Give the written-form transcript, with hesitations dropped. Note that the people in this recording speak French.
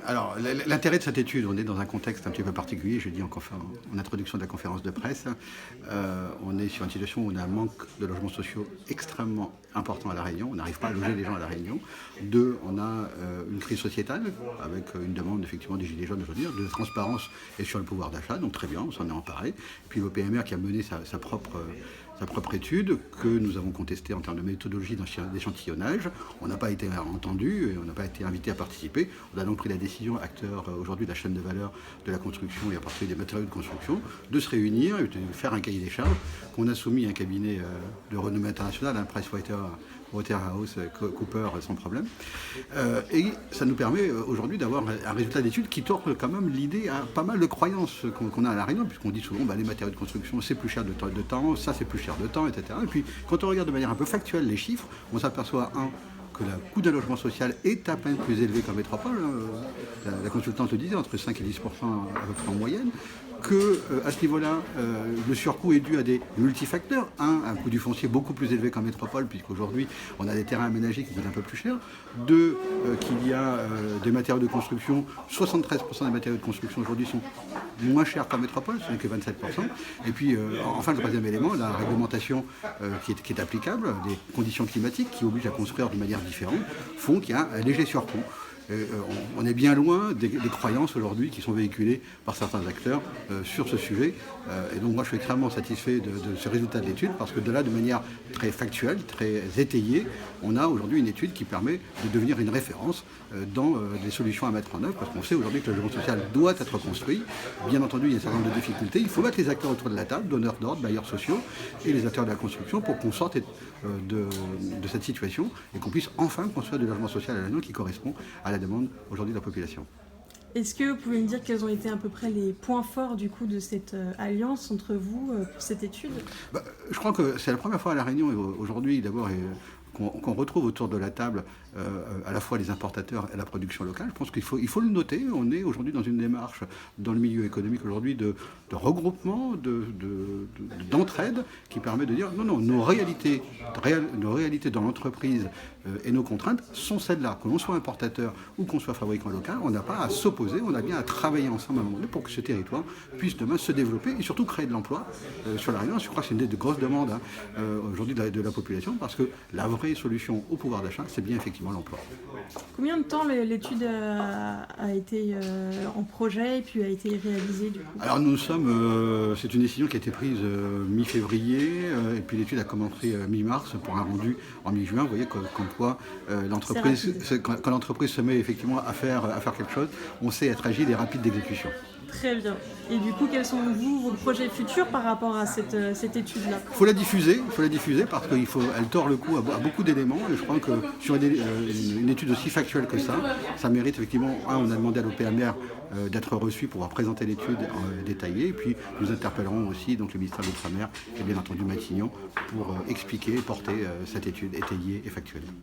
Alors, l'intérêt de cette étude, on est dans un contexte un petit peu particulier, je dis en introduction de la conférence de presse, on est sur une situation où on a un manque de logements sociaux extrêmement important à La Réunion, on n'arrive pas à loger les gens à La Réunion. Deux, on a une crise sociétale, avec une demande effectivement des Gilets jaunes aujourd'hui, de transparence et sur le pouvoir d'achat, donc très bien, on s'en est emparé. Puis l'OPMR qui a mené sa propre étude, que nous avons contestée en termes de méthodologie d'échantillonnage. On n'a pas été entendu, on n'a pas été invité à participer. On a donc pris la décision, acteur aujourd'hui de la chaîne de valeur de la construction et à partir des matériaux de construction, de se réunir et de faire un cahier des charges qu'on a soumis à un cabinet de renommée internationale, un PricewaterhouseCoopers sans problème. Et ça nous permet aujourd'hui d'avoir un résultat d'étude qui torque quand même l'idée à pas mal de croyances qu'on a à La Réunion, puisqu'on dit souvent les matériaux de construction c'est plus cher de temps, ça c'est plus cher de temps, etc. Et puis quand on regarde de manière un peu factuelle les chiffres, on s'aperçoit que le coût d'un logement social est à peine plus élevé qu'en métropole. La consultante le disait, entre 5 et 10% à peu près en moyenne, que à ce niveau-là, le surcoût est dû à des multifacteurs. Un coût du foncier beaucoup plus élevé qu'en métropole, puisqu'aujourd'hui, on a des terrains aménagés qui coûtent un peu plus cher. Deux, qu'il y a des matériaux de construction, 73% des matériaux de construction aujourd'hui sont moins chers qu'en métropole, ce n'est que 27%. Et puis, enfin, le troisième élément, la réglementation qui est applicable, des conditions climatiques qui obligent à construire de manière différente, font qu'il y a un léger surcoût. On est bien loin des croyances aujourd'hui qui sont véhiculées par certains acteurs sur ce sujet. Et donc moi je suis extrêmement satisfait de ce résultat de l'étude parce que de là, de manière très factuelle, très étayée, on a aujourd'hui une étude qui permet de devenir une référence dans les solutions à mettre en œuvre, parce qu'on sait aujourd'hui que le logement social doit être construit. Bien entendu, il y a un certain nombre de difficultés. Il faut mettre les acteurs autour de la table, donneurs d'ordre, bailleurs sociaux et les acteurs de la construction pour qu'on sorte de cette situation et qu'on puisse enfin construire du logement social à La Réunion qui correspond à la demande aujourd'hui de la population. Est-ce que vous pouvez me dire quels ont été à peu près les points forts du coup de cette alliance entre vous pour cette étude? Je crois que c'est la première fois à La Réunion aujourd'hui d'abord qu'on retrouve autour de la table à la fois les importateurs et la production locale. Je pense qu'il faut le noter. On est aujourd'hui dans une démarche dans le milieu économique aujourd'hui de regroupement, d'entraide qui permet de dire non, nos réalités dans l'entreprise et nos contraintes sont celles-là. Que l'on soit importateur ou qu'on soit fabricant local, on n'a pas à s'opposer, on a bien à travailler ensemble à un moment donné pour que ce territoire puisse demain se développer et surtout créer de l'emploi sur La Réunion. Je crois que c'est une des grosses demandes aujourd'hui de la population parce que la vraie solution au pouvoir d'achat, c'est bien effectivement l'emploi. Combien de temps l'étude a été en projet et puis a été réalisée du coup? Alors c'est une décision qui a été prise mi-février et puis l'étude a commencé mi-mars pour un rendu en mi-juin. Vous voyez comme quoi quand l'entreprise se met effectivement à faire quelque chose, on sait être agile et rapide d'exécution. Très bien. Et du coup, quels sont vos projets futurs par rapport à cette étude-là? Il faut la diffuser parce qu'elle tord le cou à beaucoup d'éléments et je crois que sur une étude aussi factuelle que ça mérite effectivement, on a demandé à l'OPMR d'être reçu pour pouvoir présenter l'étude détaillée et puis nous interpellerons aussi donc, le ministère de l'Outre-mer et bien entendu Matignon pour expliquer et porter cette étude étayée et factuelle.